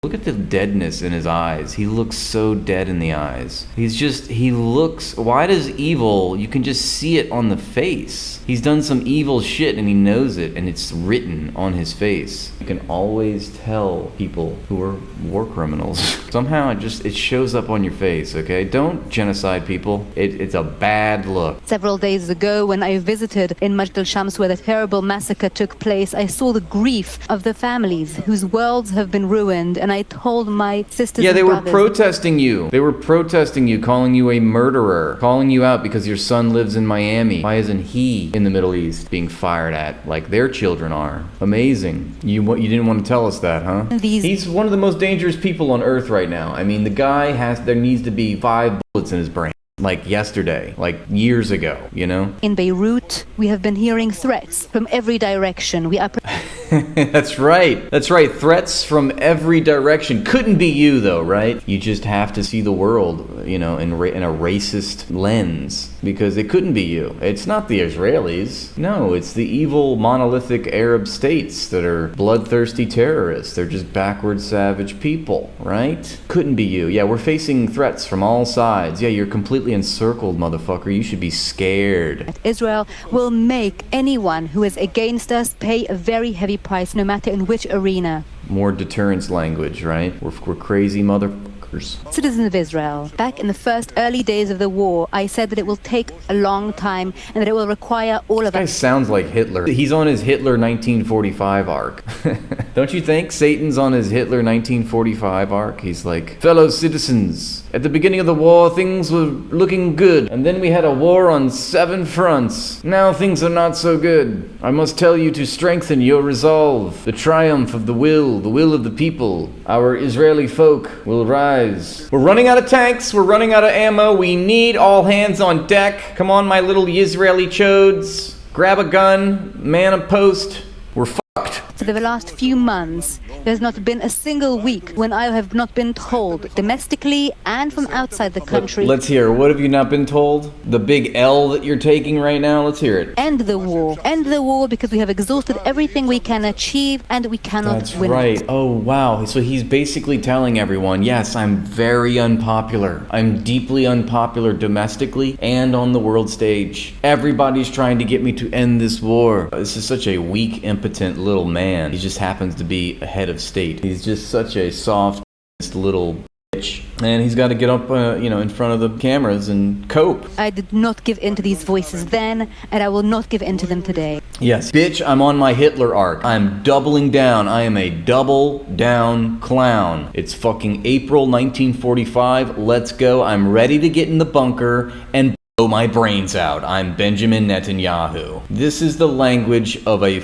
Look at the deadness in his eyes. He looks so dead in the eyes. Why does evil, you can just see it on the face. He's done some evil shit and he knows it and it's written on his face. You can always tell people who are war criminals. Somehow it shows up on your face, okay? Don't genocide people. It's a bad look. Several days ago, when I visited in Majd al-Shams where the terrible massacre took place, I saw the grief of the families whose worlds have been ruined, and I told my sisters and brothers... Yeah, they were protesting you. They were protesting you, calling you a murderer, calling you out because your son lives in Miami. Why isn't he in the Middle East being fired at like their children are? Amazing. You didn't want to tell us that, huh? He's one of the most dangerous people on earth right now. I mean, the guy there needs to be 5 bullets in his brain. Like yesterday, like years ago, you know? In Beirut, we have been hearing threats from every direction. We are... That's right. Threats from every direction. Couldn't be you though, right? You just have to see the world, you know, in a racist lens, because it couldn't be you. It's not the Israelis. No, it's the evil monolithic Arab states that are bloodthirsty terrorists. They're just backward savage people, right? Couldn't be you. Yeah, we're facing threats from all sides. Yeah, you're completely encircled, motherfucker. You should be scared. Israel will make anyone who is against us pay a very heavy price, no matter in which arena. More deterrence language, right? We're crazy motherfuckers. Citizens of Israel, back in the first early days of the war, I said that it will take a long time and that it will require all of us. This guy sounds like Hitler. He's on his Hitler 1945 arc. Don't you think Satan's on his Hitler 1945 arc? He's like, fellow citizens, at the beginning of the war, things were looking good. And then we had a war on 7 fronts. Now things are not so good. I must tell you to strengthen your resolve. The triumph of the will of the people. Our Israeli folk will rise. We're running out of tanks. We're running out of ammo. We need all hands on deck. Come on, my little Israeli chodes. Grab a gun, man a post. We're fucked. For the last few months, there's not been a single week when I have not been told, domestically and from outside the country. Let's hear. What have you not been told? The big L that you're taking right now? Let's hear it. End the war. End the war because we have exhausted everything we can achieve and we cannot That's win right. it. Oh, wow. So he's basically telling everyone, yes, I'm very unpopular. I'm deeply unpopular domestically and on the world stage. Everybody's trying to get me to end this war. This is such a weak, impotent little man. He just happens to be a head of state. He's just such a soft little bitch. And he's got to get up, in front of the cameras and cope. I did not give in to these voices then, and I will not give in to them today. Yes, bitch, I'm on my Hitler arc. I'm doubling down. I am a double down clown. It's fucking April 1945. Let's go. I'm ready to get in the bunker and blow my brains out. I'm Benjamin Netanyahu. This is the language of a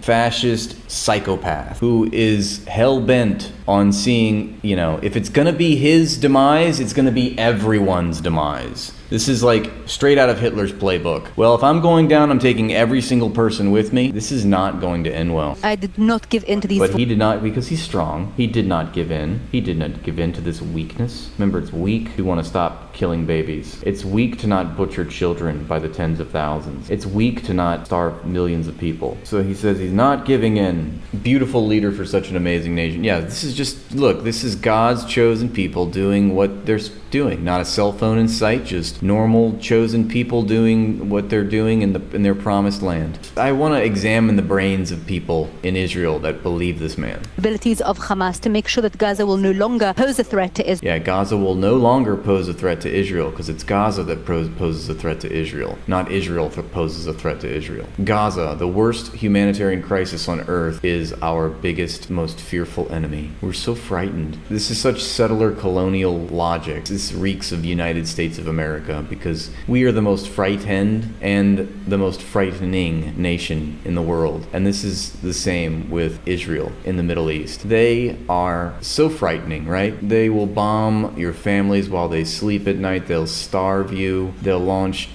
fascist psychopath who is hell-bent on seeing, if it's gonna be his demise, it's gonna be everyone's demise. This is like straight out of Hitler's playbook. Well, if I'm going down, I'm taking every single person with me. This is not going to end well. I did not give in to these... But he did not, because he's strong. He did not give in. He did not give in to this weakness. Remember, it's weak to want to stop killing babies. It's weak to not butcher children by the tens of thousands. It's weak to not starve millions of people. So he says he's not giving in. Beautiful leader for such an amazing nation. Yeah, this is just, look, this is God's chosen people doing what they're doing. Not a cell phone in sight, just normal chosen people doing what they're doing in their promised land. I want to examine the brains of people in Israel that believe this man. Abilities of Hamas to make sure that Gaza will no longer pose a threat to Israel. Yeah, Gaza will no longer pose a threat to Israel because it's Gaza that poses a threat to Israel, not Israel that poses a threat to Israel. Gaza, the worst humanitarian crisis on earth, is our biggest, most fearful enemy. We're so frightened. This is such settler colonial logic. This reeks of United States of America because we are the most frightened and the most frightening nation in the world. And this is the same with Israel in the Middle East. They are so frightening, right? They will bomb your families while they sleep at night. They'll starve you. They'll launch,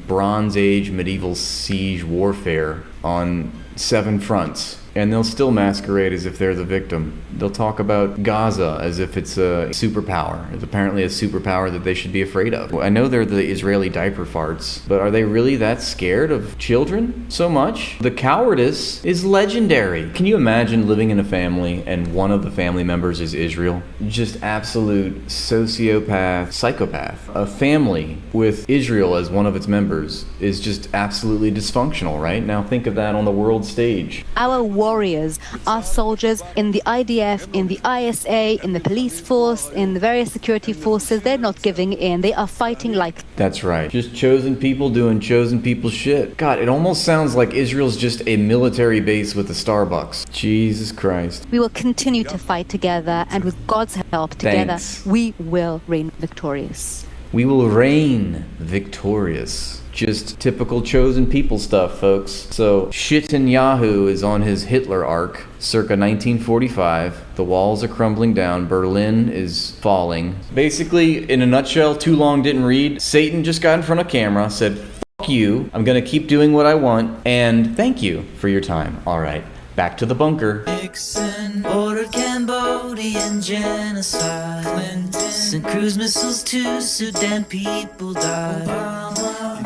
Bronze Age medieval siege warfare on 7 fronts. and they'll still masquerade as if they're the victim. They'll talk about Gaza as if it's a superpower. It's apparently a superpower that they should be afraid of. I know they're the Israeli diaper farts, but are they really that scared of children so much? The cowardice is legendary. Can you imagine living in a family and one of the family members is Israel? Just absolute sociopath, psychopath. A family with Israel as one of its members is just absolutely dysfunctional, right? Now think of that on the world stage. Our warriors, our soldiers in the IDF, in the ISA, in the police force, in the various security forces, they're not giving in. They are fighting like... That's right. Just chosen people doing chosen people shit. God, it almost sounds like Israel's just a military base with a Starbucks. Jesus Christ. We will continue to fight together, and with God's help together, Thanks. we will reign victorious. We will reign victorious. Just typical chosen people stuff, folks. So, Netanyahu is on his Hitler arc, circa 1945. The walls are crumbling down. Berlin is falling. Basically, in a nutshell, too long didn't read. Satan just got in front of camera, said, "Fuck you, I'm gonna keep doing what I want, and thank you for your time." All right, back to the bunker. Nixon ordered Cambodian genocide. Clinton sent cruise missiles to Sudan, people died.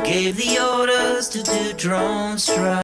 Gave the orders to do drone strikes.